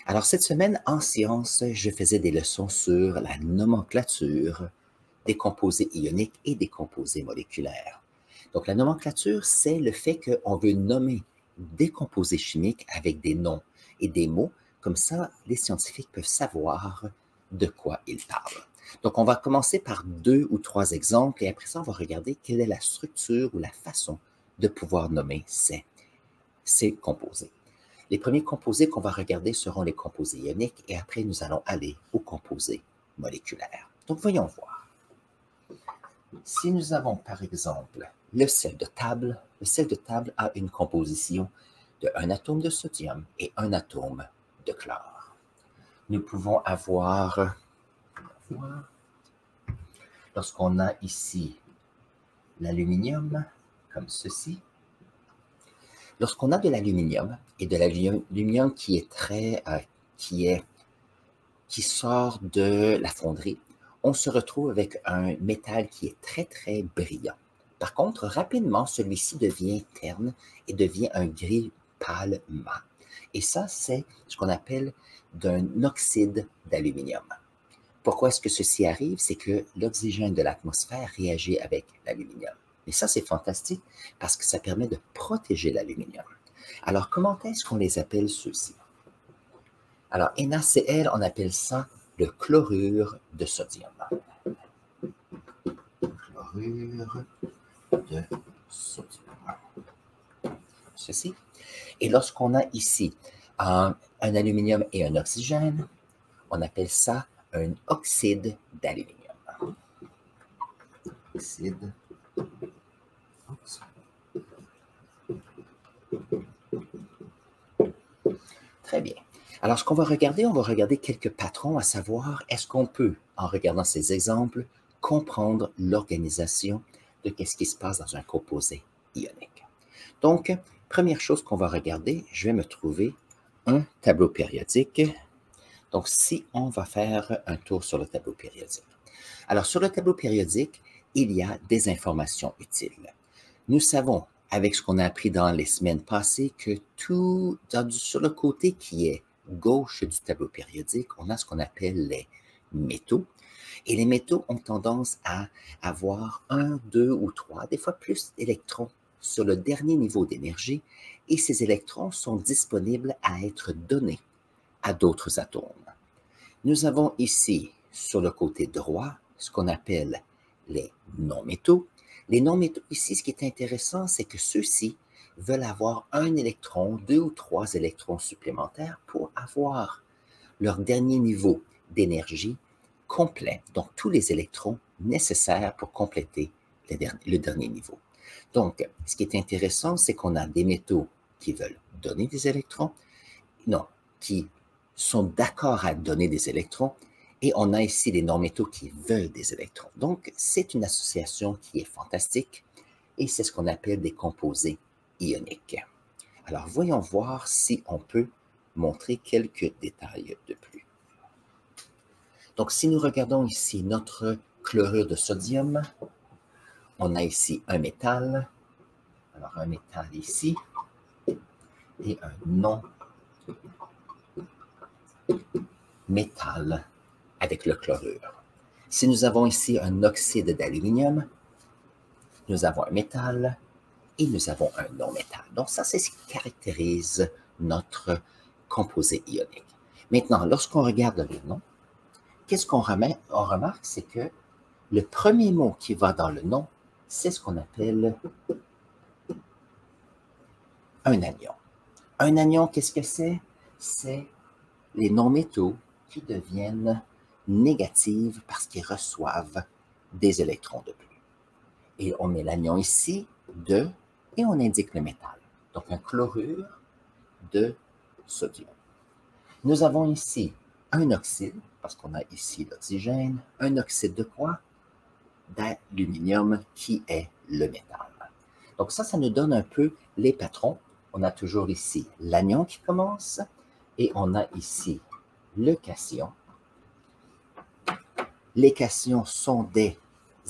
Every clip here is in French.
Alors, cette semaine, en sciences, je faisais des leçons sur la nomenclature des composés ioniques et des composés moléculaires. Donc, la nomenclature, c'est le fait qu'on veut nommer des composés chimiques avec des noms et des mots. Comme ça, les scientifiques peuvent savoir de quoi ils parlent. Donc, on va commencer par 2 ou 3 exemples et après ça, on va regarder quelle est la structure ou la façon de pouvoir nommer ces composés. Les premiers composés qu'on va regarder seront les composés ioniques et après, nous allons aller aux composés moléculaires. Donc, voyons voir. Si nous avons, par exemple, le sel de table a une composition de un atome de sodium et un atome de chlore. Nous pouvons avoir, lorsqu'on a ici l'aluminium, comme ceci, lorsqu'on a de l'aluminium et de l'aluminium qui sort de la fonderie, on se retrouve avec un métal qui est très, très brillant. Par contre, rapidement, celui-ci devient terne et devient un gris pâle mat. Et ça, c'est ce qu'on appelle d'un oxyde d'aluminium. Pourquoi est-ce que ceci arrive? C'est que l'oxygène de l'atmosphère réagit avec l'aluminium. Et ça, c'est fantastique parce que ça permet de protéger l'aluminium. Alors, comment est-ce qu'on les appelle ceux-ci? Alors, NaCl, on appelle ça le chlorure de sodium. Chlorure de sodium. Ceci. Et lorsqu'on a ici un aluminium et un oxygène, on appelle ça un oxyde d'aluminium. Oxyde. Très bien. Alors, ce qu'on va regarder, on va regarder quelques patrons, à savoir, est-ce qu'on peut, en regardant ces exemples, comprendre l'organisation de ce qui se passe dans un composé ionique. Donc, première chose qu'on va regarder, je vais me trouver un tableau périodique. Donc, si on va faire un tour sur le tableau périodique. Alors, sur le tableau périodique, il y a des informations utiles. Nous savons, avec ce qu'on a appris dans les semaines passées, que sur le côté qui est gauche du tableau périodique, on a ce qu'on appelle les métaux. Et les métaux ont tendance à avoir 1, 2 ou 3, des fois plus d'électrons sur le dernier niveau d'énergie, et ces électrons sont disponibles à être donnés à d'autres atomes. Nous avons ici, sur le côté droit, ce qu'on appelle les non-métaux. Les non-métaux ici, ce qui est intéressant, c'est que ceux-ci veulent avoir un électron, 2 ou 3 électrons supplémentaires pour avoir leur dernier niveau d'énergie complet, donc tous les électrons nécessaires pour compléter le dernier niveau. Donc, ce qui est intéressant, c'est qu'on a des métaux qui veulent donner des électrons, qui sont d'accord à donner des électrons, et on a ici les non-métaux qui veulent des électrons. Donc, c'est une association qui est fantastique, et c'est ce qu'on appelle des composés ioniques. Alors, voyons voir si on peut montrer quelques détails de plus. Donc, si nous regardons ici notre chlorure de sodium, on a ici un métal. Alors, un métal ici et un non-métal avec le chlorure. Si nous avons ici un oxyde d'aluminium, nous avons un métal et nous avons un non-métal. Donc, ça, c'est ce qui caractérise notre composé ionique. Maintenant, lorsqu'on regarde les noms, qu'est-ce qu'on remarque, c'est que le premier mot qui va dans le nom, c'est ce qu'on appelle un anion. Un anion, qu'est-ce que c'est? C'est les non-métaux qui deviennent négatifs parce qu'ils reçoivent des électrons de plus. Et on met l'anion ici, et on indique le métal. Donc, un chlorure de sodium. Nous avons ici un oxyde, parce qu'on a ici l'oxygène. Un oxyde de quoi? D'aluminium, qui est le métal. Donc, ça nous donne un peu les patrons. On a toujours ici l'anion qui commence, et on a ici le cation. Les cations sont des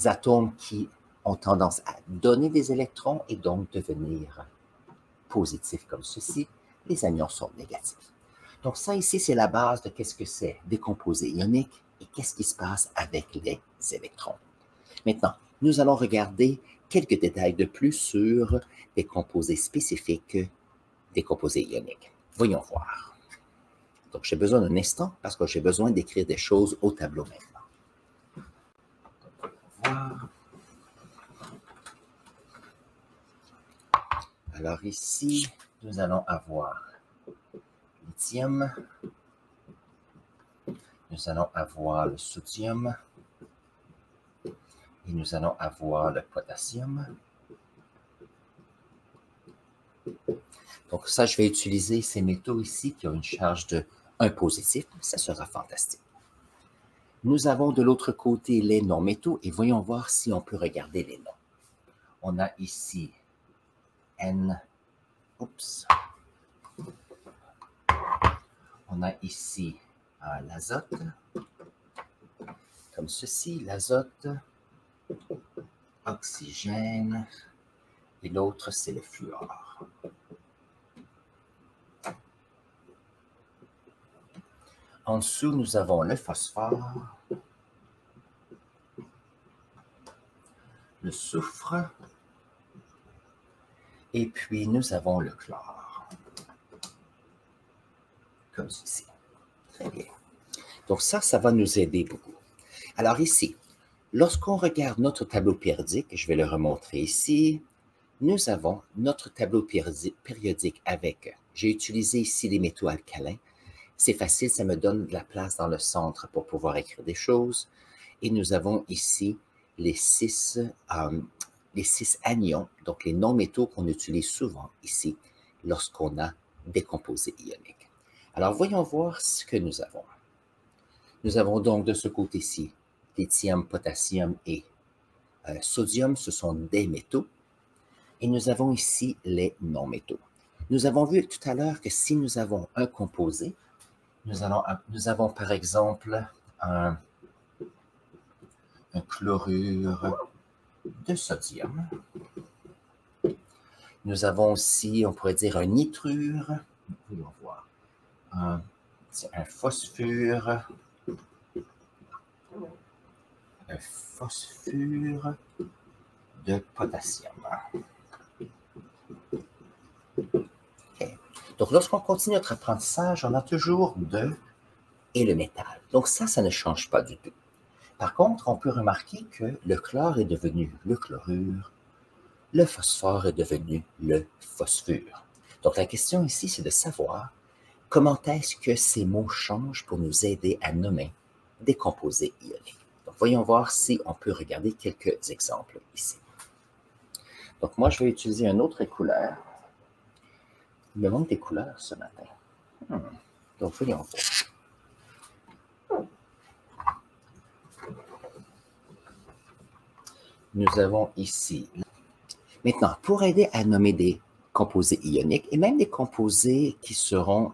atomes qui ont tendance à donner des électrons et donc devenir positifs comme ceci. Les anions sont négatifs. Donc ça ici, c'est la base de qu'est-ce que c'est des composés ioniques et qu'est-ce qui se passe avec les électrons. Maintenant, nous allons regarder quelques détails de plus sur des composés spécifiques des composés ioniques. Voyons voir. Donc, j'ai besoin d'un instant parce que j'ai besoin d'écrire des choses au tableau maintenant. Voir. Alors ici, nous allons avoir lithium, nous allons avoir le sodium et nous allons avoir le potassium. Donc ça, je vais utiliser ces métaux ici qui ont une charge de 1 positif, ça sera fantastique. Nous avons de l'autre côté les non-métaux et voyons voir si on peut regarder les noms. On a ici N, oups. On a ici l'azote, comme ceci, l'azote, oxygène, et l'autre c'est le fluor. En dessous, nous avons le phosphore, le soufre, et puis nous avons le chlore, comme ceci. Très bien. Donc ça va nous aider beaucoup. Alors ici, lorsqu'on regarde notre tableau périodique, je vais le remontrer ici, nous avons notre tableau périodique avec, j'ai utilisé ici les métaux alcalins. C'est facile, ça me donne de la place dans le centre pour pouvoir écrire des choses. Et nous avons ici les 6 anions, donc les non-métaux qu'on utilise souvent ici lorsqu'on a des composés ioniques. Alors, voyons voir ce que nous avons. Nous avons donc de ce côté-ci lithium, potassium et sodium, ce sont des métaux. Et nous avons ici les non-métaux. Nous avons vu tout à l'heure que si nous avons un composé, nous avons par exemple un chlorure de sodium. Nous avons aussi, on pourrait dire, un nitrure. Voyons voir. Un phosphore. Un phosphore de potassium. Okay. Donc, lorsqu'on continue notre apprentissage, on a toujours de et le métal. Donc ça ne change pas du tout. Par contre, on peut remarquer que le chlore est devenu le chlorure, le phosphore est devenu le phosphure. Donc la question ici, c'est de savoir comment est-ce que ces mots changent pour nous aider à nommer des composés ioniques. Donc voyons voir si on peut regarder quelques exemples ici. Donc moi, je vais utiliser un autre couleur. Il me manque des couleurs ce matin. Donc voyons voir. Nous avons ici. Maintenant, pour aider à nommer des composés ioniques et même des composés qui seront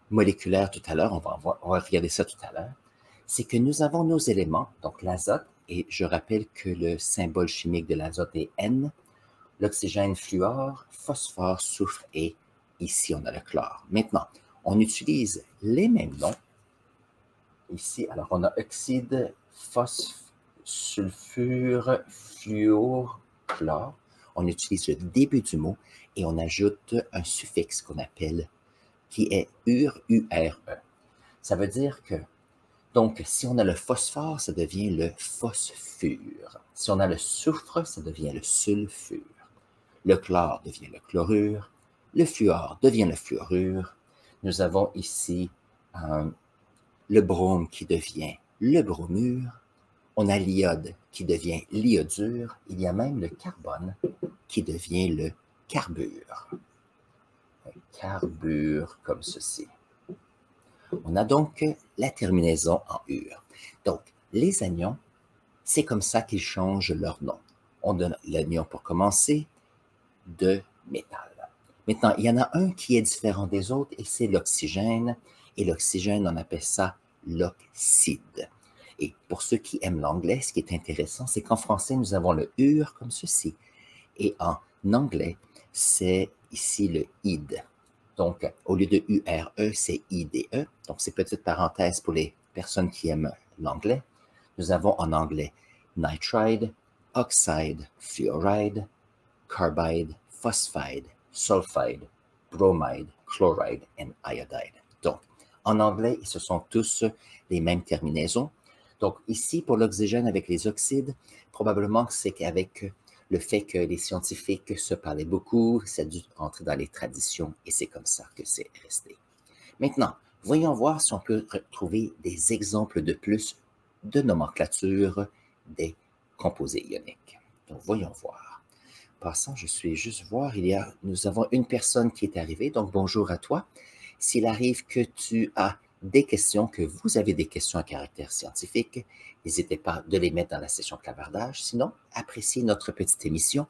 moléculaires tout à l'heure, on va regarder ça tout à l'heure, c'est que nous avons nos éléments, donc l'azote, et je rappelle que le symbole chimique de l'azote est N, l'oxygène fluor, phosphore, soufre et ici on a le chlore. Maintenant, on utilise les mêmes noms. Ici, alors on a oxyde, phosphore, sulfure, fluor, chlore. On utilise le début du mot et on ajoute un suffixe qu'on appelle, qui est ure, U-R-E. Ça veut dire que, donc, si on a le phosphore, ça devient le phosphure. Si on a le soufre, ça devient le sulfure. Le chlore devient le chlorure. Le fluor devient le fluorure. Nous avons ici le brome qui devient le bromure. On a l'iode qui devient l'iodure. Il y a même le carbone qui devient le carbure. Un carbure comme ceci. On a donc la terminaison en ure. Donc, les anions, c'est comme ça qu'ils changent leur nom. On donne l'anion pour commencer de métal. Maintenant, il y en a un qui est différent des autres et c'est l'oxygène. Et l'oxygène, on appelle ça l'oxyde. Et pour ceux qui aiment l'anglais, ce qui est intéressant, c'est qu'en français, nous avons le ure comme ceci. Et en anglais, c'est ici le id. Donc, au lieu de URE, c'est IDE. Donc, ces petites parenthèses pour les personnes qui aiment l'anglais. Nous avons en anglais nitride, oxide, fluoride, carbide, phosphide, sulfide, bromide, chloride et iodide. Donc, en anglais, ce sont tous les mêmes terminaisons. Donc, ici, pour l'oxygène avec les oxydes, probablement que c'est qu'avec le fait que les scientifiques se parlaient beaucoup, ça a dû entrer dans les traditions et c'est comme ça que c'est resté. Maintenant, voyons voir si on peut retrouver des exemples de plus de nomenclature des composés ioniques. Donc, voyons voir. Passant, je suis juste voir, nous avons une personne qui est arrivée, donc bonjour à toi. S'il arrive que tu as des questions, que vous avez des questions à caractère scientifique, n'hésitez pas de les mettre dans la session clavardage. Sinon, appréciez notre petite émission.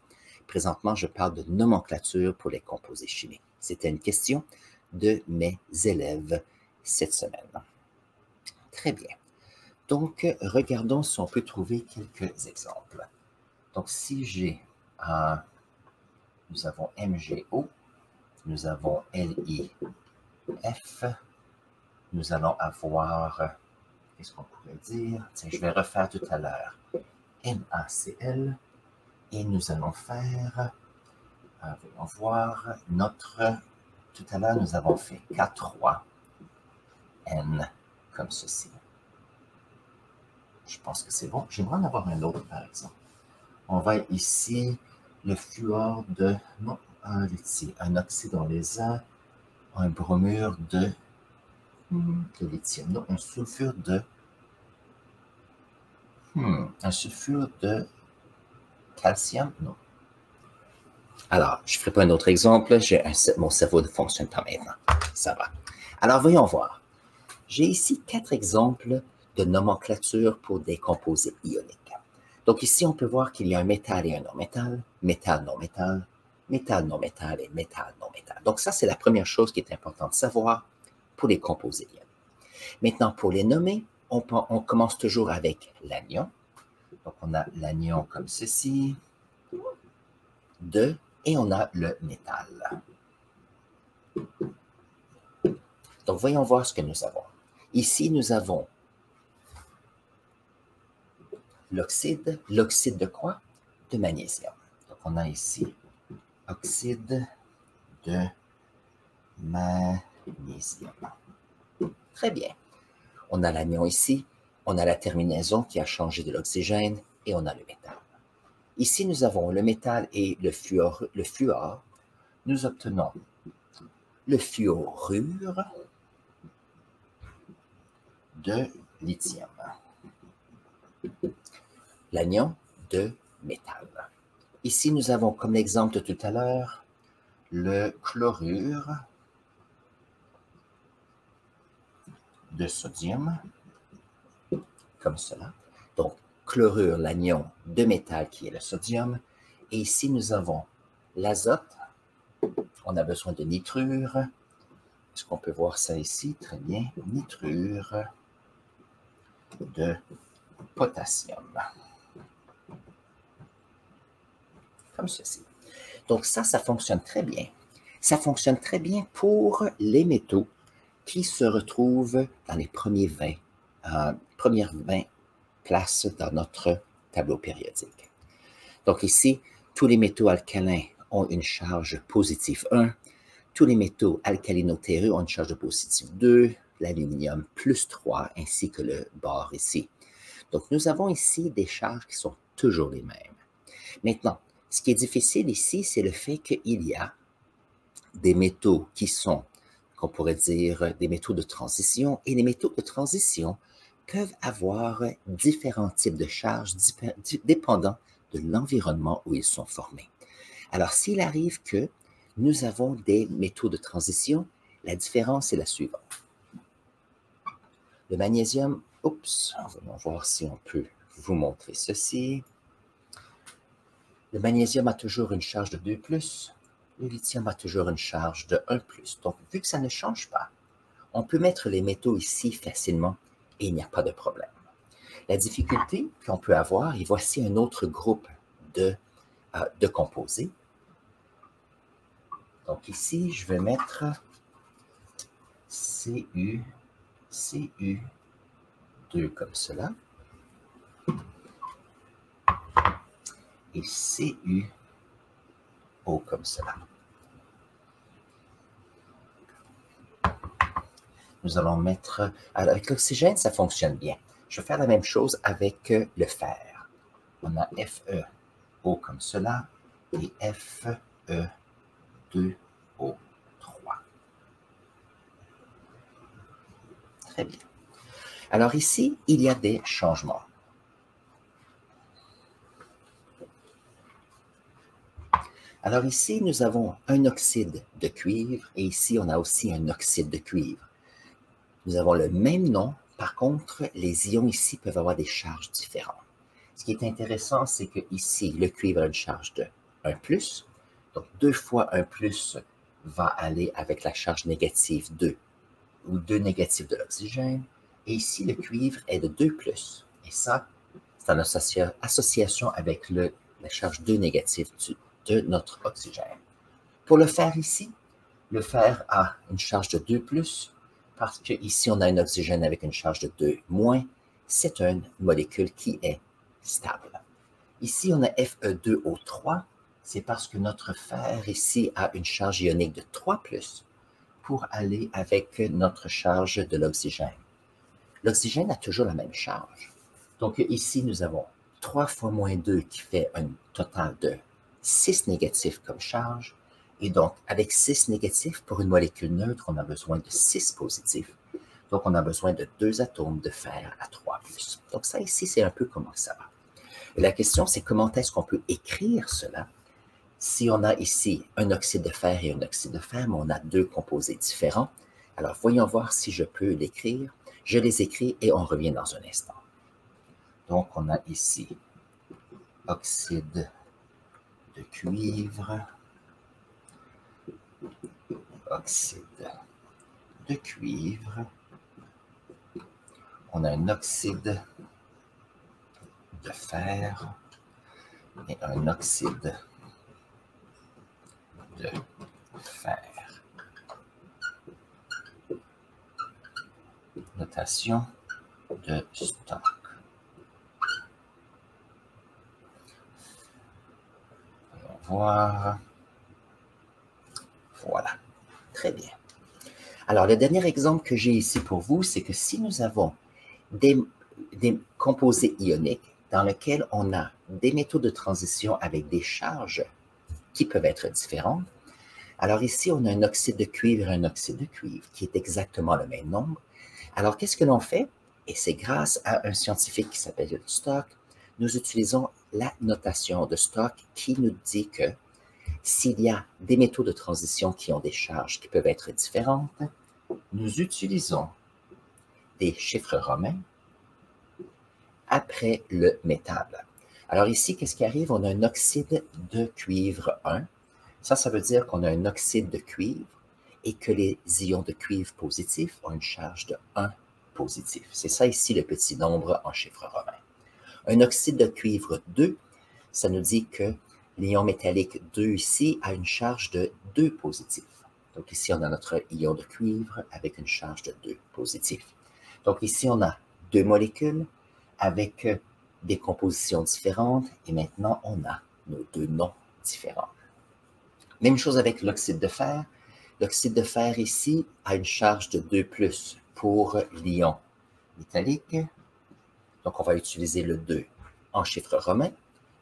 Présentement, je parle de nomenclature pour les composés chimiques. C'était une question de mes élèves cette semaine. Très bien. Donc, regardons si on peut trouver quelques exemples. Donc, si j'ai nous avons MgO, nous avons LiF, nous allons avoir, qu'est-ce qu'on pourrait dire? Tiens, je vais refaire tout à l'heure NaCl, et nous allons faire, voyons voir, tout à l'heure, nous avons fait K3N comme ceci. Je pense que c'est bon. J'aimerais en avoir un autre, par exemple. On va ici, le fluor de, non, un oxyde, on les a, un bromure de lithium, non, un sulfure de calcium, non. Alors, je ne ferai pas un autre exemple, mon cerveau ne fonctionne pas maintenant, ça va. Alors, voyons voir. J'ai ici 4 exemples de nomenclature pour des composés ioniques. Donc ici, on peut voir qu'il y a un métal et un non-métal, métal, non-métal, métal, non-métal et métal, non-métal. Donc ça, c'est la première chose qui est importante de savoir pour les composés ioniques. Maintenant, pour les nommer, on commence toujours avec l'anion. Donc on a l'anion comme ceci, et on a le métal. Donc voyons voir ce que nous avons. Ici, nous avons l'oxyde. L'oxyde de quoi? De magnésium. Donc, on a ici oxyde de magnésium. Très bien. On a l'anion ici. On a la terminaison qui a changé de l'oxygène et on a le métal. Ici, nous avons le métal et le fluor. Nous obtenons le fluorure de lithium. L'anion de métal. Ici, nous avons comme l'exemple de tout à l'heure le chlorure de sodium, comme cela. Donc, chlorure, l'anion de métal qui est le sodium. Et ici, nous avons l'azote. On a besoin de nitrure. Est-ce qu'on peut voir ça ici? Très bien. Nitrure de potassium. Comme ceci. Donc ça fonctionne très bien. Ça fonctionne très bien pour les métaux qui se retrouvent dans les premières 20 places dans notre tableau périodique. Donc ici, tous les métaux alcalins ont une charge positive 1. Tous les métaux alcalino-terreux ont une charge de positive 2. L'aluminium plus 3, ainsi que le bore ici. Donc nous avons ici des charges qui sont toujours les mêmes. Maintenant, ce qui est difficile ici, c'est le fait qu'il y a des métaux qui sont, qu'on pourrait dire, des métaux de transition, et les métaux de transition peuvent avoir différents types de charges dépendant de l'environnement où ils sont formés. Alors, s'il arrive que nous avons des métaux de transition, la différence est la suivante. Le magnésium, allons voir si on peut vous montrer ceci. Le magnésium a toujours une charge de 2+, le lithium a toujours une charge de 1+. Donc, vu que ça ne change pas, on peut mettre les métaux ici facilement et il n'y a pas de problème. La difficulté qu'on peut avoir, et voici un autre groupe de composés. Donc ici, je vais mettre Cu, Cu2 comme cela, et CuO comme cela. Nous allons mettre... Alors, avec l'oxygène, ça fonctionne bien. Je vais faire la même chose avec le fer. On a FeO comme cela et Fe2O3. Très bien. Alors ici, il y a des changements. Alors ici, nous avons un oxyde de cuivre et ici, on a aussi un oxyde de cuivre. Nous avons le même nom, par contre, les ions ici peuvent avoir des charges différentes. Ce qui est intéressant, c'est que ici, le cuivre a une charge de 1+, donc 2 fois 1+, va aller avec la charge négative 2, ou 2 négatifs de l'oxygène, et ici, le cuivre est de 2+, et ça, c'est en association avec la charge 2 négative de notre oxygène. Pour le fer ici, le fer a une charge de 2+, parce qu'ici, on a un oxygène avec une charge de 2-, c'est une molécule qui est stable. Ici, on a Fe2O3, c'est parce que notre fer ici a une charge ionique de 3+, pour aller avec notre charge de l'oxygène. L'oxygène a toujours la même charge. Donc ici, nous avons 3 fois -2 qui fait un total de 6 négatifs comme charge. Et donc, avec 6 négatifs, pour une molécule neutre, on a besoin de 6 positifs. Donc, on a besoin de 2 atomes de fer à 3+. Donc ça ici, c'est un peu comment ça va. Et la question, c'est comment est-ce qu'on peut écrire cela? Si on a ici un oxyde de fer et un oxyde de fer, mais on a 2 composés différents. Alors, voyons voir si je peux l'écrire. Je les écris et on revient dans un instant. Donc, on a ici oxyde de cuivre, oxyde de cuivre. On a un oxyde de fer et un oxyde de fer. Notation de stock. Allons voir. Voilà. Très bien. Alors, le dernier exemple que j'ai ici pour vous, c'est que si nous avons des composés ioniques dans lesquels on a des métaux de transition avec des charges qui peuvent être différentes, alors ici, on a un oxyde de cuivre et un oxyde de cuivre qui est exactement le même nombre. Alors, qu'est-ce que l'on fait? Et c'est grâce à un scientifique qui s'appelle Stock, nous utilisons la notation de Stock qui nous dit que s'il y a des métaux de transition qui ont des charges qui peuvent être différentes, nous utilisons des chiffres romains après le métal. Alors ici, qu'est-ce qui arrive? On a un oxyde de cuivre 1. Ça veut dire qu'on a un oxyde de cuivre et que les ions de cuivre positifs ont une charge de 1 positif. C'est ça ici le petit nombre en chiffres romains. Un oxyde de cuivre 2, ça nous dit que l'ion métallique 2 ici a une charge de 2 positif. Donc ici, on a notre ion de cuivre avec une charge de 2 positif. Donc ici, on a 2 molécules avec des compositions différentes et maintenant, on a nos 2 noms différents. Même chose avec l'oxyde de fer. L'oxyde de fer ici a une charge de 2+ pour l'ion métallique. Donc, on va utiliser le 2 en chiffre romain.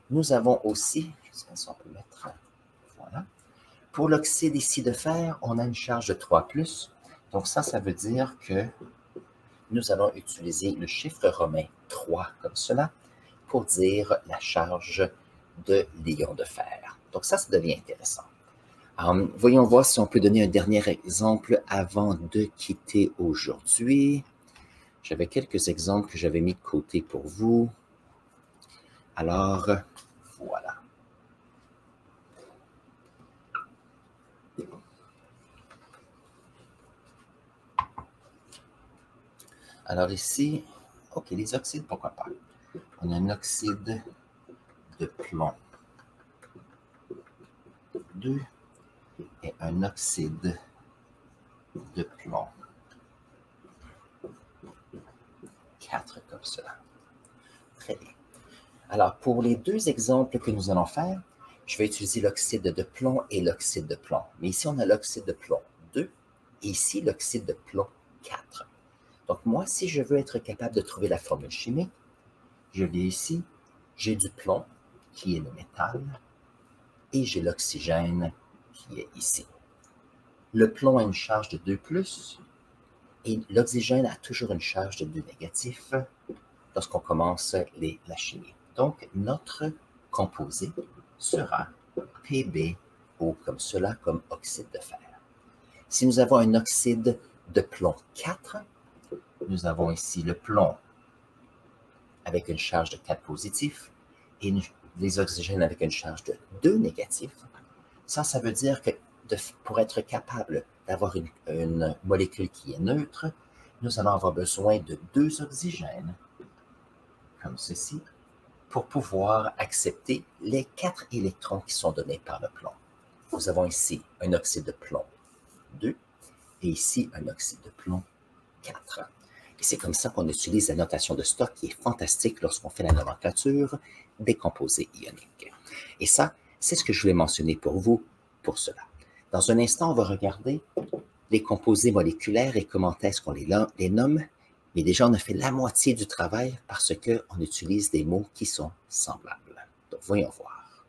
Nous avons aussi, je ne sais pas si on peut mettre, voilà. Pour l'oxyde ici de fer, on a une charge de 3+. Donc ça veut dire que nous allons utiliser le chiffre romain 3 comme cela pour dire la charge de l'ion de fer. Donc ça devient intéressant. Voyons voir si on peut donner un dernier exemple avant de quitter aujourd'hui. J'avais quelques exemples que j'avais mis de côté pour vous. Alors, voilà. Alors ici, OK, les oxydes, pourquoi pas? On a un oxyde de plomb 2 et un oxyde de plomb cela. Très bien. Alors, pour les deux exemples que nous allons faire, je vais utiliser l'oxyde de plomb et l'oxyde de plomb. Mais ici, on a l'oxyde de plomb 2 et ici, l'oxyde de plomb 4. Donc, moi, si je veux être capable de trouver la formule chimique, je viens ici, j'ai du plomb, qui est le métal, et j'ai l'oxygène, qui est ici. Le plomb a une charge de 2+, et l'oxygène a toujours une charge de 2 négatif lorsqu'on commence la chimie. Donc, notre composé sera PbO comme cela, comme oxyde de fer. Si nous avons un oxyde de plomb 4, nous avons ici le plomb avec une charge de 4 positif et les oxygènes avec une charge de 2 négatif. Ça veut dire que pour être capable d'avoir une molécule qui est neutre, nous allons avoir besoin de 2 oxygènes, comme ceci, pour pouvoir accepter les 4 électrons qui sont donnés par le plomb. Nous avons ici un oxyde de plomb 2 et ici un oxyde de plomb 4. Et c'est comme ça qu'on utilise la notation de Stock qui est fantastique lorsqu'on fait la nomenclature des composés ioniques. Et ça, c'est ce que je voulais mentionner pour vous pour cela. Dans un instant, on va regarder les composés moléculaires et comment est-ce qu'on les nomme. Mais déjà, on a fait la moitié du travail parce qu'on utilise des mots qui sont semblables. Donc, voyons voir.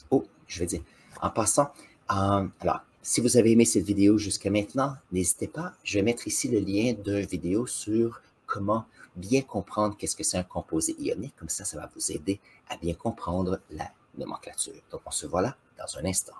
Oh, je vais dire, en passant, alors, si vous avez aimé cette vidéo jusqu'à maintenant, n'hésitez pas, je vais mettre ici le lien d'une vidéo sur comment bien comprendre qu'est-ce que c'est un composé ionique. Comme ça va vous aider à bien comprendre la nomenclature. Donc, on se voit là dans un instant.